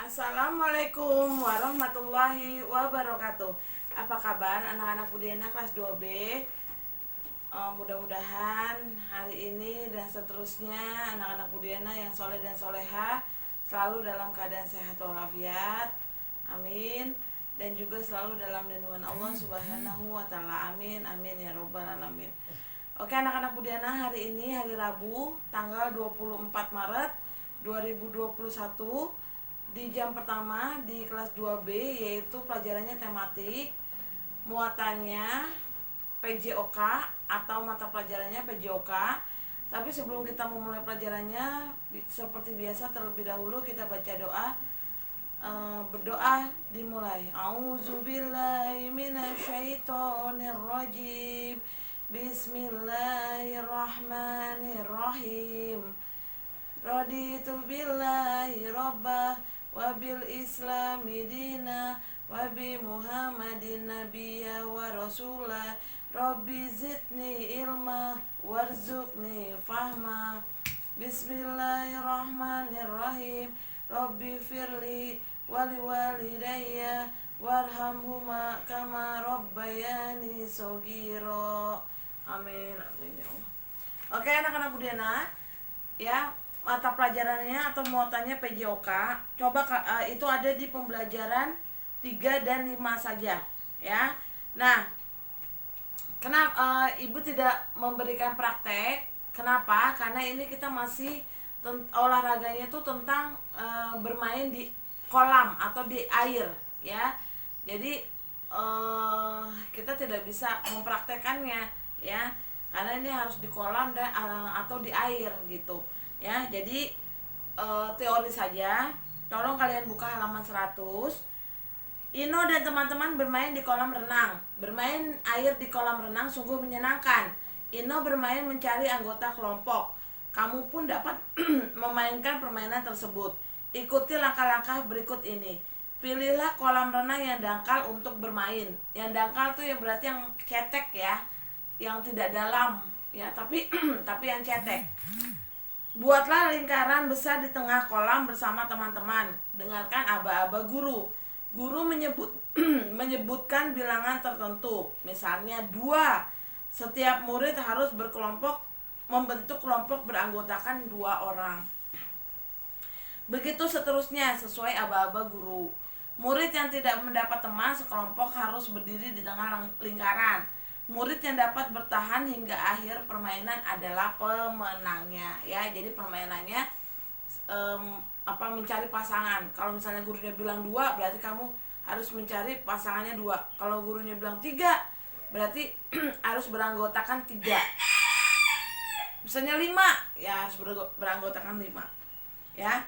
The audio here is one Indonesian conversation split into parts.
Assalamualaikum warahmatullahi wabarakatuh. Apa kabar anak-anak Budiana kelas 2B? Mudah-mudahan hari ini dan seterusnya anak-anak Budiana yang soleh dan soleha selalu dalam keadaan sehat walafiat. Amin. Dan juga selalu dalam lindungan Allah Subhanahu wa taala. Amin. Amin ya robbal alamin. Oke anak-anak Budiana, hari ini hari Rabu tanggal 24 Maret 2021 di jam pertama di kelas 2B, yaitu pelajarannya tematik, muatannya PJOK atau mata pelajarannya PJOK. Tapi sebelum kita memulai pelajarannya, seperti biasa terlebih dahulu kita baca doa. Berdoa dimulai. A'udzubillahi minasyaitonirrajim. Bismillahirrahmanirrahim. Raditu billahi rabbah wa bil islami dina wa bi muhammadin nabiyya wa rasulah. Rabbi zidni ilma warzuqni fahma. Bismillahirrahmanirrahim. Rabbi firli wali walidayya warhamhuma kama rabbayani shogiro. Amin amin ya Allah. Oke anak-anak Budiana, ya, mata pelajarannya atau muatannya PJOK. Coba itu ada di pembelajaran 3 dan 5 saja, ya. Nah, kenapa Ibu tidak memberikan praktek? Kenapa? Karena ini kita masih olahraganya itu tentang bermain di kolam atau di air, ya. Jadi kita tidak bisa mempraktekannya, ya. Karena ini harus di kolam dan atau di air gitu. Ya, jadi teori saja. Tolong kalian buka halaman 100. Ino dan teman-teman bermain di kolam renang. Bermain air di kolam renang sungguh menyenangkan. Ino bermain mencari anggota kelompok. Kamu pun dapat memainkan permainan tersebut. Ikuti langkah-langkah berikut ini. Pilihlah kolam renang yang dangkal untuk bermain. Yang dangkal tuh yang berarti yang cetek ya, yang tidak dalam ya, tapi tapi yang cetek. Buatlah lingkaran besar di tengah kolam bersama teman-teman. Dengarkan aba-aba guru. Guru menyebutkan bilangan tertentu. Misalnya 2. Setiap murid harus membentuk kelompok beranggotakan 2 orang. Begitu seterusnya sesuai aba-aba guru. Murid yang tidak mendapat teman sekelompok harus berdiri di tengah lingkaran. Murid yang dapat bertahan hingga akhir permainan adalah pemenangnya, ya. Jadi permainannya mencari pasangan. Kalau misalnya gurunya bilang 2, berarti kamu harus mencari pasangannya 2. Kalau gurunya bilang 3, berarti harus beranggotakan 3. Misalnya 5, ya harus beranggotakan 5. Ya.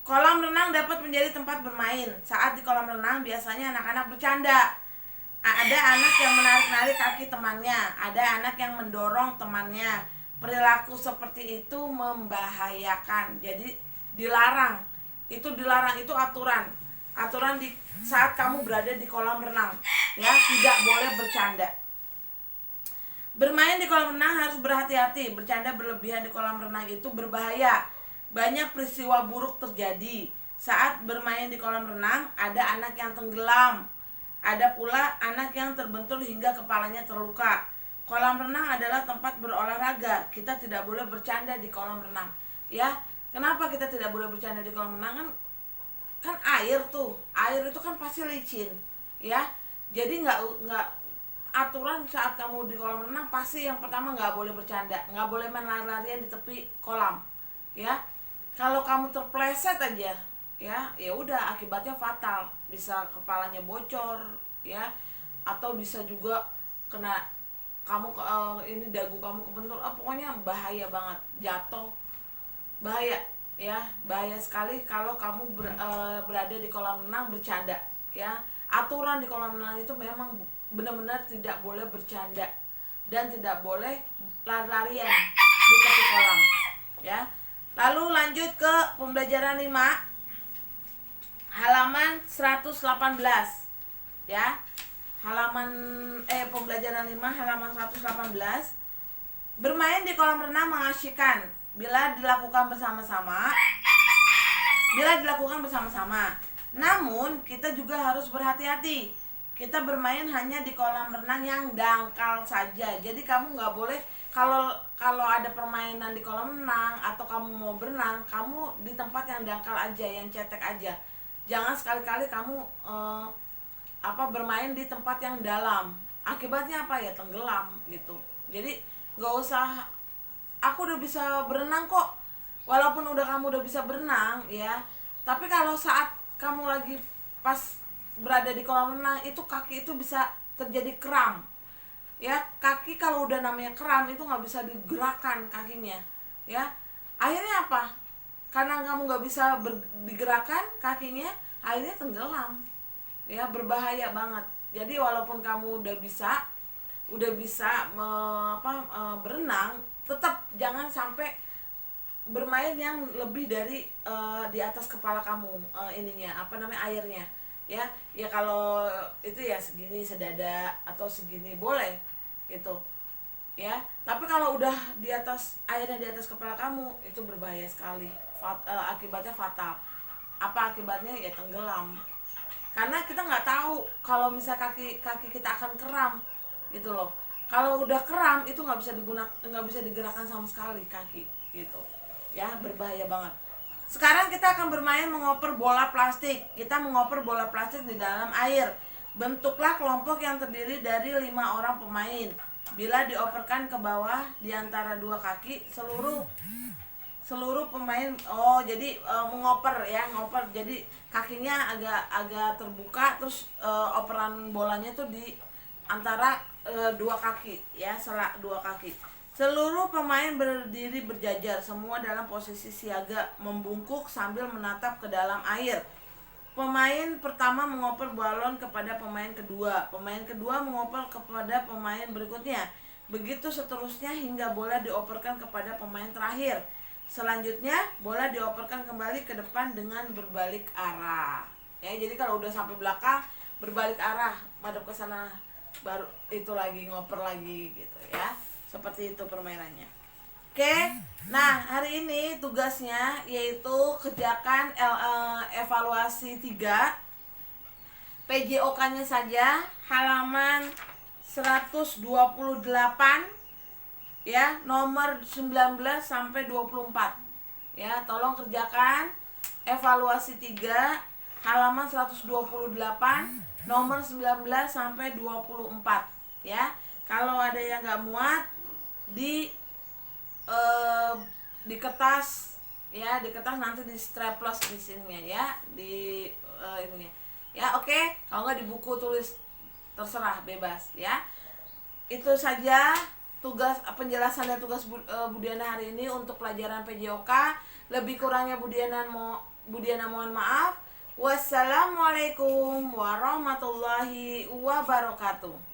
Kolam renang dapat menjadi tempat bermain. Saat di kolam renang biasanya anak-anak bercanda. Ada anak yang menarik-narik kaki temannya, ada anak yang mendorong temannya. Perilaku seperti itu membahayakan. Jadi dilarang. Itu dilarang, itu aturan. Aturan di saat kamu berada di kolam renang, ya, tidak boleh bercanda. Bermain di kolam renang harus berhati-hati. Bercanda berlebihan di kolam renang itu berbahaya. Banyak peristiwa buruk terjadi. Saat bermain di kolam renang, ada anak yang tenggelam. Ada pula anak yang terbentur hingga kepalanya terluka. Kolam renang adalah tempat berolahraga. Kita tidak boleh bercanda di kolam renang. Ya, kenapa kita tidak boleh bercanda di kolam renang? Kan air tuh. Air itu kan pasti licin, ya. Jadi nggak aturan saat kamu di kolam renang pasti yang pertama nggak boleh bercanda, nggak boleh main lari-larian di tepi kolam, ya. Kalau kamu terpleset aja, ya udah akibatnya fatal, bisa kepalanya bocor, ya, atau bisa juga kena kamu ini dagu kamu kebentur, pokoknya bahaya banget, jatuh, bahaya, ya, bahaya sekali kalau kamu berada di kolam renang bercanda, ya. Aturan di kolam renang itu memang benar-benar tidak boleh bercanda dan tidak boleh lari-larian di tepi kolam, ya. Lalu lanjut ke pembelajaran 5. Halaman 118, ya. Pembelajaran 5 halaman 118. Bermain di kolam renang mengasyikkan bila dilakukan bersama-sama. bila dilakukan bersama-sama. Namun kita juga harus berhati-hati. Kita bermain hanya di kolam renang yang dangkal saja. Jadi kamu nggak boleh kalau ada permainan di kolam renang atau kamu mau berenang, kamu di tempat yang dangkal aja, yang cetek aja. Jangan sekali-kali kamu bermain di tempat yang dalam. Akibatnya apa ya? Tenggelam gitu. Jadi nggak usah. Aku udah bisa berenang kok. Walaupun kamu udah bisa berenang ya, tapi kalau saat kamu lagi pas berada di kolam renang itu kaki itu bisa terjadi kram ya. Kaki kalau udah namanya kram itu nggak bisa digerakkan kakinya ya. Akhirnya apa? Karena kamu nggak bisa digerakkan kakinya, akhirnya tenggelam ya. Berbahaya banget. Jadi walaupun kamu udah bisa berenang, tetap jangan sampai bermain yang lebih dari di atas kepala kamu, airnya ya. Kalau itu ya segini, sedada atau segini boleh gitu ya. Tapi kalau udah airnya di atas kepala kamu, itu berbahaya sekali. Akibatnya fatal. Apa akibatnya? Ya tenggelam. Karena kita nggak tahu kalau misalnya kaki kita akan kram gitu loh. Kalau udah kram itu nggak bisa digerakkan sama sekali kaki gitu ya. Berbahaya banget. Sekarang kita akan bermain mengoper bola plastik. Kita mengoper bola plastik di dalam air. Bentuklah kelompok yang terdiri dari 5 orang pemain. Bila dioperkan ke bawah di antara 2 kaki, seluruh pemain mengoper ya, jadi kakinya agak terbuka, terus operan bolanya tuh di antara 2 kaki ya, selak 2 kaki. Seluruh pemain berdiri berjajar, semua dalam posisi siaga, membungkuk sambil menatap ke dalam air. Pemain pertama mengoper balon kepada pemain kedua. Pemain kedua mengoper kepada pemain berikutnya. Begitu seterusnya hingga bola dioperkan kepada pemain terakhir. Selanjutnya bola dioperkan kembali ke depan dengan berbalik arah. Ya, jadi kalau udah sampai belakang, berbalik arah, madep ke sana, baru itu lagi ngoper lagi gitu ya. Seperti itu permainannya. Oke. Nah, hari ini tugasnya yaitu kerjakan evaluasi 3 PJOK-nya saja, halaman 128 ya, nomor 19 sampai 24. Ya, tolong kerjakan evaluasi 3 halaman 128 nomor 19 sampai 24 ya. Kalau ada yang nggak muat di kertas ya, di kertas nanti di staples di sininya ya, di ininya ya. Oke. Kalau nggak di buku tulis, terserah, bebas ya. Itu saja tugas penjelasan dan tugas Budiana hari ini untuk pelajaran PJOK. Lebih kurangnya Budiana mohon maaf. Wassalamualaikum warahmatullahi wabarakatuh.